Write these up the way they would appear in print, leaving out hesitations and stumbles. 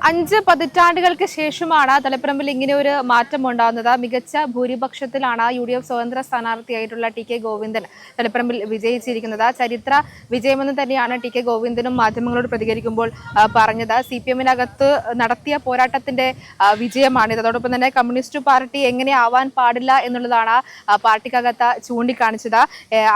5 പതിറ്റാണ്ടുകൾക്ക് ശേഷമാണ് തളിപ്പറമ്പിൽ ഇങ്ങനെ ഒരു മാറ്റം ഉണ്ടാകുന്നത്. മികച്ച ഭൂരിപക്ഷത്തിലാണ് UDF സ്വതന്ത്ര സ്ഥാനാർത്ഥിയായിട്ടുള്ള ടി കെ ഗോവിന്ദൻ തളിപ്പറമ്പിൽ വിജയിച്ചിരിക്കുന്നത്. ചരിത്ര വിജയമെന്ന് തന്നെയാണ് ടി കെ ഗോവിന്ദനും മാധ്യമങ്ങളോട് പ്രതികരിക്കുമ്പോൾ പറഞ്ഞത്. CPM-നകത്ത് നടത്തിയ പോരാട്ടത്തിന്റെ വിജയമാണിത്. അതോടൊപ്പം തന്നെ കമ്മ്യൂണിസ്റ്റ് പാർട്ടി എങ്ങനെ ആവാൻ പാടില്ല എന്നുള്ളതാണ് പാർട്ടിക്കകത്ത് ചൂണ്ടിക്കാണിച്ചത്.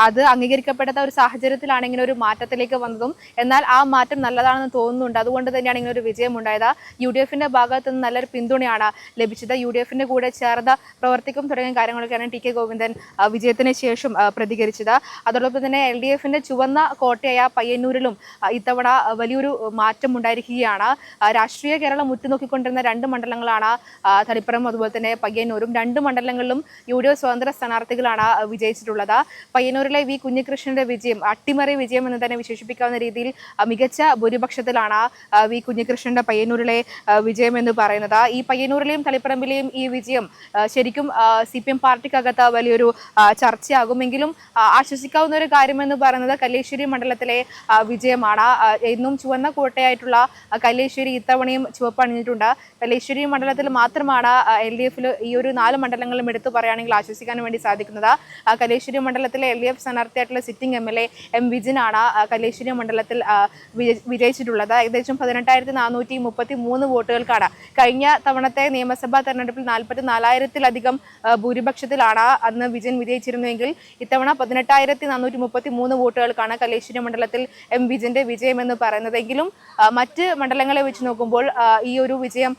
അത് അംഗീകരിക്കപ്പെടുന്ന ഒരു സാഹചര്യത്തിലാണ് ഇങ്ങനെ ഒരു മാറ്റത്തിലേക്ക് വന്നതും. എന്നാൽ ആ മാറ്റം നല്ലതാണെന്ന് തോന്നുന്നുണ്ട്. അതുകൊണ്ട് തന്നെയാണ് ഇങ്ങനെ ഒരു വിജയം ഉണ്ടായത്. UDF-ന്റെ ഭാഗത്ത് നിന്ന് നല്ലൊരു പിന്തുണയാണ് ലഭിച്ചത്. UDF-ന്റെ കൂടെ ചേർന്ന് പ്രവർത്തിക്കും തുടങ്ങിയ കാര്യങ്ങളൊക്കെയാണ് ടി കെ ഗോവിന്ദൻ വിജയത്തിന് ശേഷം പ്രതികരിച്ചത്. അതോടൊപ്പം തന്നെ LDF-ന്റെ ചുവന്ന കോട്ടയായ പയ്യന്നൂരിലും ഇത്തവണ വലിയൊരു മാറ്റം ഉണ്ടായിരിക്കുകയാണ്. രാഷ്ട്രീയ കേരളം ഉറ്റുനോക്കിക്കൊണ്ടിരുന്ന 2 മണ്ഡലങ്ങളാണ് തളിപ്പറമ്പ് അതുപോലെ തന്നെ പയ്യന്നൂരും. 2 മണ്ഡലങ്ങളിലും UDF സ്വതന്ത്ര സ്ഥാനാർത്ഥികളാണ് വിജയിച്ചിട്ടുള്ളത്. പയ്യന്നൂരിലെ വി കുഞ്ഞികൃഷ്ണന്റെ വിജയം അട്ടിമറി വിജയം എന്ന് തന്നെ വിശേഷിപ്പിക്കാവുന്ന രീതിയിൽ മികച്ച ഭൂരിപക്ഷത്തിലാണ് വി കുഞ്ഞികൃഷ്ണന്റെ പയ്യന്നൂരിലെ വിജയം എന്ന് പറയുന്നത്. ഈ പയ്യന്നൂരിലെയും തളിപ്പറമ്പിലെയും ഈ വിജയം ശരിക്കും CPM പാർട്ടിക്കകത്ത് വലിയൊരു ചർച്ചയാകുമെങ്കിലും ആശ്വസിക്കാവുന്ന ഒരു കാര്യമെന്ന് പറയുന്നത് കല്ലേശ്ശേരി മണ്ഡലത്തിലെ വിജയമാണ്. എന്നും ചുവന്ന കോട്ടയായിട്ടുള്ള കല്ലേശ്ശേരി ഇത്തവണയും ചുവപ്പ് അണിഞ്ഞിട്ടുണ്ട്. കല്ലേശ്ശേരി മണ്ഡലത്തിൽ മാത്രമാണ് LDF-ൽ ഈ ഒരു 4 മണ്ഡലങ്ങളും എടുത്തു പറയുകയാണെങ്കിൽ ആശ്വസിക്കാൻ വേണ്ടി സാധിക്കുന്നത്. കല്ലേശ്ശേരി മണ്ഡലത്തിലെ LDF സ്ഥാനാർത്ഥിയായിട്ടുള്ള സിറ്റിംഗ് MLA M വിജിനാണ് കല്ലേശ്ശേരി മണ്ഡലത്തിൽ വിജയിച്ചിട്ടുള്ളത്. ഏകദേശം 18,433 വോട്ടുകൾക്കാണ്. കഴിഞ്ഞ തവണത്തെ നിയമസഭാ തെരഞ്ഞെടുപ്പിൽ 44,000-ത്തിലധികം ഭൂരിപക്ഷത്തിലാണ് അന്ന് വിജയൻ വിജയിച്ചിരുന്നുവെങ്കിൽ ഇത്തവണ 18,433 വോട്ടുകൾക്കാണ് കല്ലേശ്ശേരി മണ്ഡലത്തിൽ M വിജയന്റെ വിജയം എന്ന് പറയുന്നത്. എങ്കിലും മറ്റ് മണ്ഡലങ്ങളെ വെച്ച് നോക്കുമ്പോൾ ഈ ഒരു വിജയം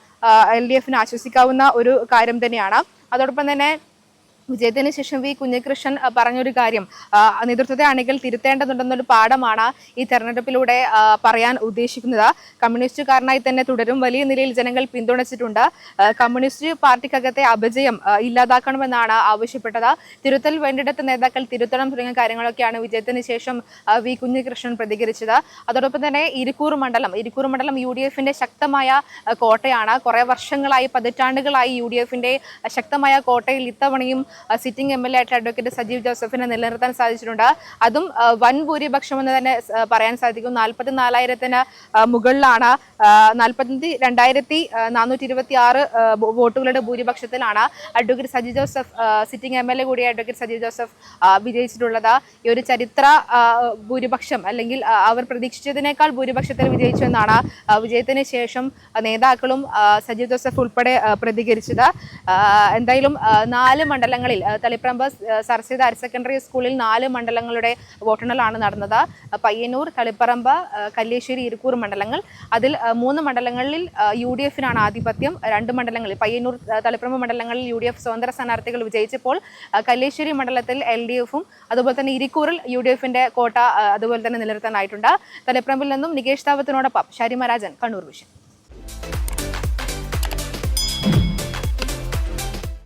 LDF-ന് ആശ്വസിക്കാവുന്ന ഒരു കാര്യം തന്നെയാണ്. അതോടൊപ്പം തന്നെ വിജയത്തിന് ശേഷം വി കുഞ്ഞികൃഷ്ണൻ പറഞ്ഞൊരു കാര്യം നേതൃത്വത്തെ അണികൾ തിരുത്തേണ്ടതുണ്ടെന്നൊരു പാഠമാണ് ഈ തെരഞ്ഞെടുപ്പിലൂടെ പറയാൻ ഉദ്ദേശിക്കുന്നത്. കമ്മ്യൂണിസ്റ്റുകാരനായി തന്നെ തുടരും. വലിയ നിലയിൽ ജനങ്ങൾ പിന്തുണച്ചിട്ടുണ്ട്. കമ്മ്യൂണിസ്റ്റ് പാർട്ടിക്കകത്തെ അപജയം ഇല്ലാതാക്കണമെന്നാണ് ആവശ്യപ്പെട്ടത്. തിരുത്തൽ വേണ്ടിയിടത്ത് നേതാക്കൾ തിരുത്തണം തുടങ്ങിയ കാര്യങ്ങളൊക്കെയാണ് വിജയത്തിന് ശേഷം വി കുഞ്ഞികൃഷ്ണൻ പ്രതികരിച്ചത്. അതോടൊപ്പം തന്നെ ഇരിക്കൂർ മണ്ഡലം UDF-ന്റെ ശക്തമായ കോട്ടയാണ്. കുറെ വർഷങ്ങളായി പതിറ്റാണ്ടുകളായി UDF-ന്റെ ശക്തമായ കോട്ടയിൽ ഇത്തവണയും സിറ്റിംഗ് MLA ആയിട്ടുള്ള അഡ്വക്കേറ്റ് സജീവ് ജോസഫിനെ നിലനിർത്താൻ സാധിച്ചിട്ടുണ്ട്. അതും വൻ ഭൂരിപക്ഷം എന്ന് തന്നെ പറയാൻ സാധിക്കും. 44,000-ത്തിന് മുകളിലാണ്. 42,426 വോട്ടുകളുടെ ഭൂരിപക്ഷത്തിലാണ് advocate Sajeev Joseph sitting MLA കൂടിയ അഡ്വക്കേറ്റ് സജീവ് ജോസഫ് വിജയിച്ചിട്ടുള്ളത്. ഈ ഒരു ചരിത്ര ഭൂരിപക്ഷം അല്ലെങ്കിൽ അവർ പ്രതീക്ഷിച്ചതിനേക്കാൾ ഭൂരിപക്ഷത്തിൽ വിജയിച്ചു എന്നാണ് വിജയത്തിന് ശേഷം നേതാക്കളും സജീവ് ജോസഫ് ഉൾപ്പെടെ പ്രതികരിച്ചത്. എന്തായാലും 4 മണ്ഡലങ്ങളിൽ Taliparamba Sir Syed higher secondary സ്കൂളിൽ 4 മണ്ഡലങ്ങളുടെ വോട്ടെണ്ണലാണ് നടന്നത്. പയ്യന്നൂർ, തളിപ്പറമ്പ്, കല്ലേശ്ശേരി, ഇരിക്കൂർ മണ്ഡലങ്ങൾ. അതിൽ 3 മണ്ഡലങ്ങളിൽ UDF-നാണ് ആധിപത്യം. 2 മണ്ഡലങ്ങളിൽ പയ്യന്നൂർ, തളിപ്പറമ്പ് മണ്ഡലങ്ങളിൽ UDF സ്വതന്ത്ര സ്ഥാനാർത്ഥികൾ വിജയിച്ചപ്പോൾ കല്ലേശ്ശേരി മണ്ഡലത്തിൽ LDF-ഉം അതുപോലെ തന്നെ ഇരിക്കൂറിൽ UDF-ന്റെ കോട്ട അതുപോലെ തന്നെ നിലനിർത്താനായിട്ടുണ്ട്. തളിപ്പറമ്പിൽ നിന്നും നികേഷ് താവത്തിനോടൊപ്പം ഷാരിമ രാജൻ, കണ്ണൂർ വിഷൻ.